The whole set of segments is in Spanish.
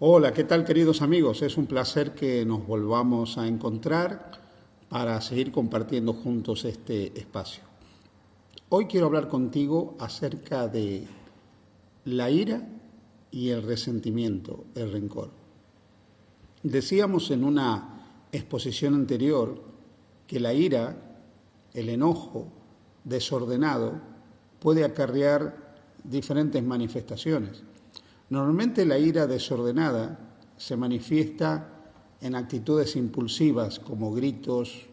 Hola, ¿qué tal queridos amigos? Es un placer que nos volvamos a encontrar para seguir compartiendo juntos este espacio. Hoy quiero hablar contigo acerca de la ira y el resentimiento, el rencor. Decíamos en una exposición anterior que la ira, el enojo desordenado, puede acarrear diferentes manifestaciones. Normalmente la ira desordenada se manifiesta en actitudes impulsivas como gritos,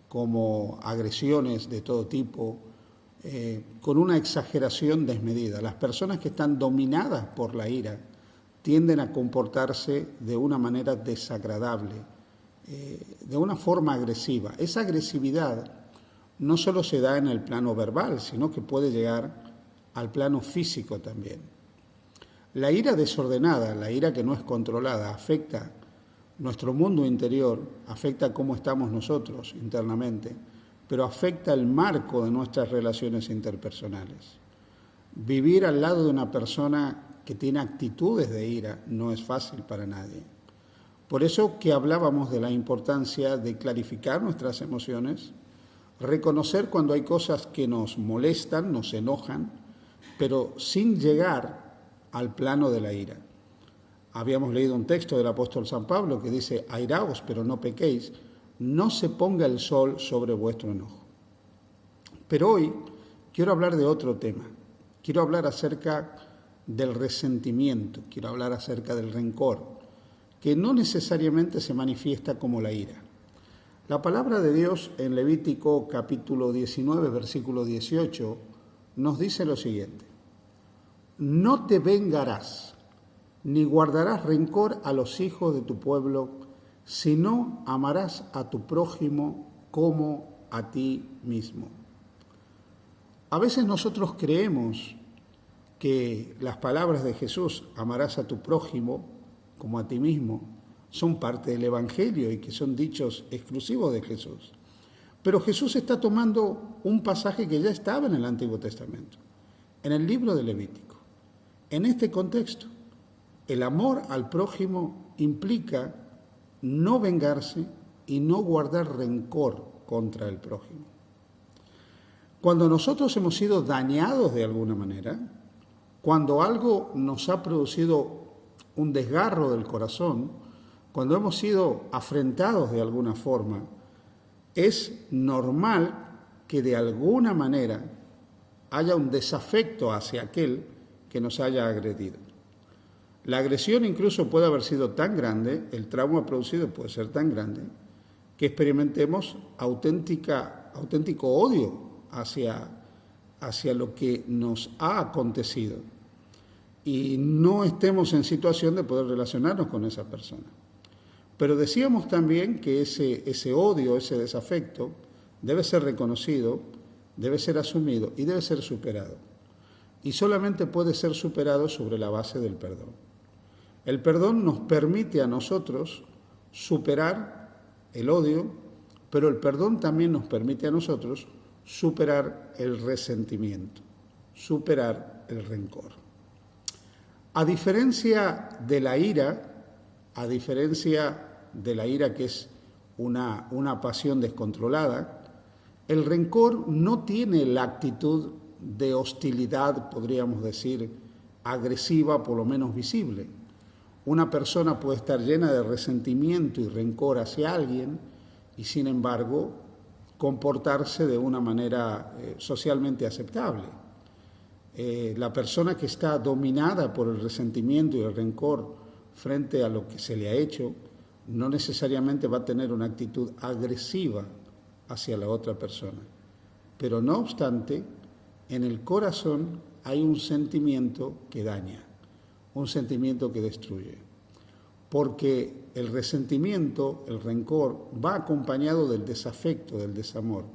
como agresiones de todo tipo, con una exageración desmedida. Las personas que están dominadas por la ira tienden a comportarse de una manera desagradable, de una forma agresiva. Esa agresividad no solo se da en el plano verbal, sino que puede llegar al plano físico también. La ira desordenada, la ira que no es controlada, afecta nuestro mundo interior, afecta cómo estamos nosotros internamente, pero afecta el marco de nuestras relaciones interpersonales. Vivir al lado de una persona que tiene actitudes de ira no es fácil para nadie. Por eso que hablábamos de la importancia de clarificar nuestras emociones, reconocer cuando hay cosas que nos molestan, nos enojan, pero sin llegar al plano de la ira. Habíamos leído un texto del apóstol San Pablo que dice: airaos, pero no pequéis, no se ponga el sol sobre vuestro enojo. Pero hoy quiero hablar de otro tema. Quiero hablar acerca del resentimiento, quiero hablar acerca del rencor, que no necesariamente se manifiesta como la ira. La palabra de Dios en Levítico capítulo 19, versículo 18, nos dice lo siguiente: no te vengarás, ni guardarás rencor a los hijos de tu pueblo, sino amarás a tu prójimo como a ti mismo. A veces nosotros creemos que las palabras de Jesús, amarás a tu prójimo como a ti mismo, son parte del Evangelio y que son dichos exclusivos de Jesús. Pero Jesús está tomando un pasaje que ya estaba en el Antiguo Testamento, en el libro de Levítico. En este contexto, el amor al prójimo implica no vengarse y no guardar rencor contra el prójimo. Cuando nosotros hemos sido dañados de alguna manera, cuando algo nos ha producido un desgarro del corazón, cuando hemos sido afrentados de alguna forma, es normal que de alguna manera haya un desafecto hacia aquel que nos haya agredido. La agresión incluso puede haber sido tan grande, el trauma producido puede ser tan grande, que experimentemos auténtico odio hacia lo que nos ha acontecido y no estemos en situación de poder relacionarnos con esa persona. Pero decíamos también que ese odio, ese desafecto, debe ser reconocido, debe ser asumido y debe ser superado. Y solamente puede ser superado sobre la base del perdón. El perdón nos permite a nosotros superar el odio, pero el perdón también nos permite a nosotros superar el resentimiento, superar el rencor. A diferencia de la ira que es una pasión descontrolada, el rencor no tiene la actitud de hostilidad, podríamos decir, agresiva, por lo menos visible. Una persona puede estar llena de resentimiento y rencor hacia alguien y, sin embargo, comportarse de una manera socialmente aceptable. La persona que está dominada por el resentimiento y el rencor frente a lo que se le ha hecho, no necesariamente va a tener una actitud agresiva hacia la otra persona. Pero no obstante, en el corazón hay un sentimiento que daña, un sentimiento que destruye. Porque el resentimiento, el rencor, va acompañado del desafecto, del desamor,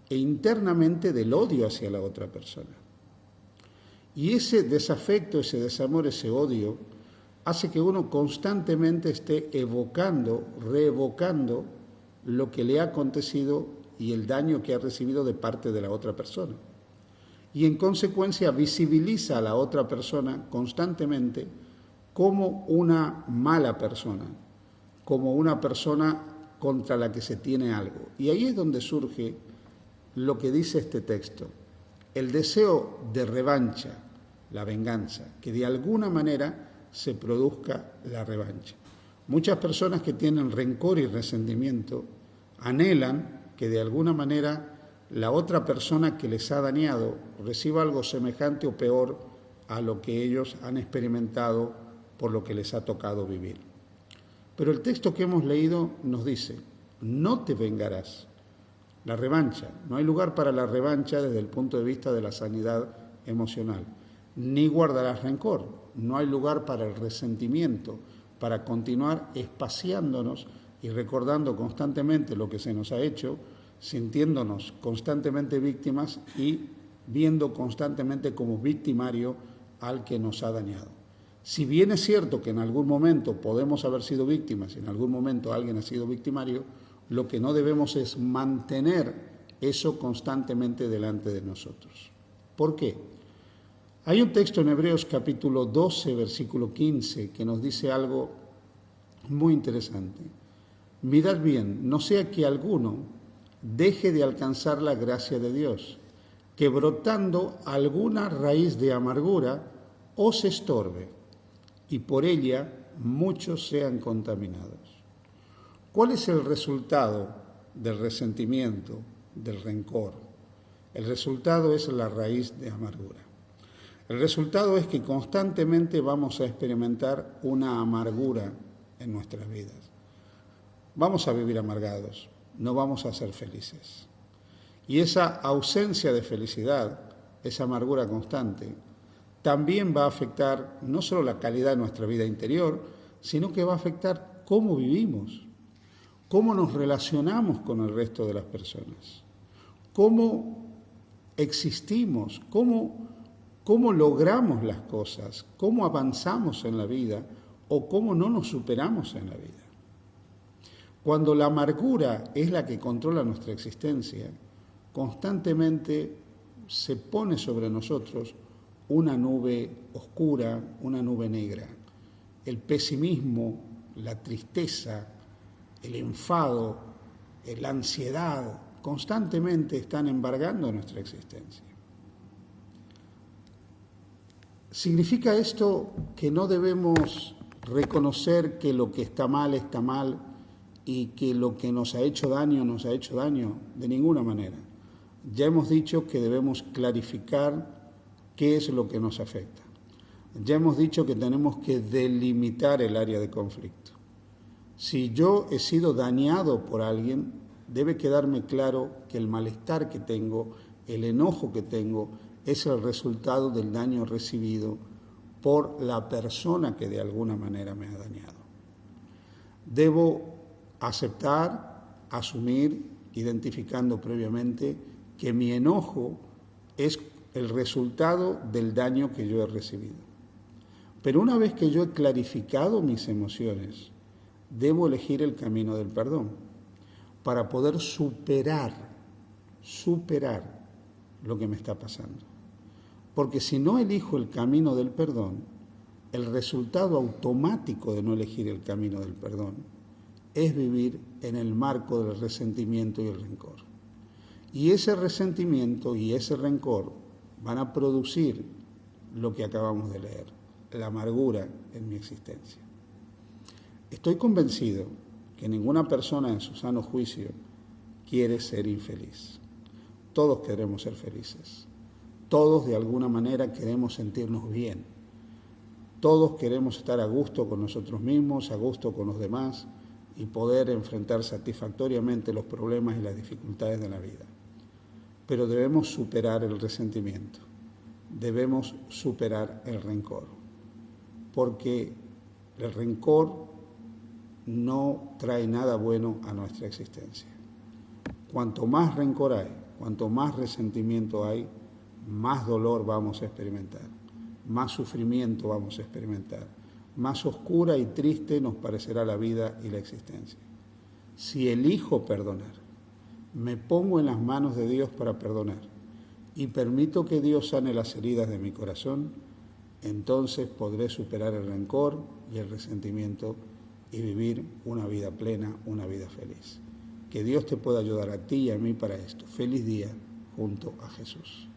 e internamente del odio hacia la otra persona. Y ese desafecto, ese desamor, ese odio, hace que uno constantemente esté evocando, reevocando lo que le ha acontecido y el daño que ha recibido de parte de la otra persona. Y en consecuencia visibiliza a la otra persona constantemente como una mala persona, como una persona contra la que se tiene algo. Y ahí es donde surge lo que dice este texto, el deseo de revancha, la venganza, que de alguna manera se produzca la revancha. Muchas personas que tienen rencor y resentimiento anhelan que de alguna manera la otra persona que les ha dañado reciba algo semejante o peor a lo que ellos han experimentado por lo que les ha tocado vivir. Pero el texto que hemos leído nos dice, no te vengarás. La revancha, no hay lugar para la revancha desde el punto de vista de la sanidad emocional. Ni guardarás rencor, no hay lugar para el resentimiento, para continuar espaciándonos y recordando constantemente lo que se nos ha hecho, sintiéndonos constantemente víctimas y viendo constantemente como victimario al que nos ha dañado. Si bien es cierto que en algún momento podemos haber sido víctimas y en algún momento alguien ha sido victimario, lo que no debemos es mantener eso constantemente delante de nosotros. ¿Por qué? Hay un texto en Hebreos capítulo 12, versículo 15, que nos dice algo muy interesante. Mirad bien, no sea que alguno deje de alcanzar la gracia de Dios, que brotando alguna raíz de amargura os estorbe, y por ella muchos sean contaminados. ¿Cuál es el resultado del resentimiento, del rencor? El resultado es la raíz de amargura. El resultado es que constantemente vamos a experimentar una amargura en nuestras vidas. Vamos a vivir amargados, no vamos a ser felices. Y esa ausencia de felicidad, esa amargura constante, también va a afectar no solo la calidad de nuestra vida interior, sino que va a afectar cómo vivimos, cómo nos relacionamos con el resto de las personas, cómo existimos, cómo logramos las cosas, cómo avanzamos en la vida o cómo no nos superamos en la vida. Cuando la amargura es la que controla nuestra existencia, constantemente se pone sobre nosotros una nube oscura, una nube negra. El pesimismo, la tristeza, el enfado, la ansiedad, constantemente están embargando nuestra existencia. ¿Significa esto que no debemos reconocer que lo que está mal y que lo que nos ha hecho daño nos ha hecho daño? De ninguna manera. Ya hemos dicho que debemos clarificar qué es lo que nos afecta. Ya hemos dicho que tenemos que delimitar el área de conflicto. Si yo he sido dañado por alguien, debe quedarme claro que el malestar que tengo, el enojo que tengo, es el resultado del daño recibido por la persona que de alguna manera me ha dañado. Debo aceptar, asumir, identificando previamente que mi enojo es el resultado del daño que yo he recibido. Pero una vez que yo he clarificado mis emociones, debo elegir el camino del perdón para poder superar lo que me está pasando. Porque si no elijo el camino del perdón, el resultado automático de no elegir el camino del perdón es vivir en el marco del resentimiento y el rencor. Y ese resentimiento y ese rencor van a producir lo que acabamos de leer, la amargura en mi existencia. Estoy convencido que ninguna persona en su sano juicio quiere ser infeliz. Todos queremos ser felices. Todos de alguna manera queremos sentirnos bien. Todos queremos estar a gusto con nosotros mismos, a gusto con los demás y poder enfrentar satisfactoriamente los problemas y las dificultades de la vida. Pero debemos superar el resentimiento, debemos superar el rencor, porque el rencor no trae nada bueno a nuestra existencia. Cuanto más rencor hay, cuanto más resentimiento hay, más dolor vamos a experimentar, más sufrimiento vamos a experimentar, más oscura y triste nos parecerá la vida y la existencia. Si elijo perdonar, me pongo en las manos de Dios para perdonar y permito que Dios sane las heridas de mi corazón, entonces podré superar el rencor y el resentimiento y vivir una vida plena, una vida feliz. Que Dios te pueda ayudar a ti y a mí para esto. Feliz día junto a Jesús.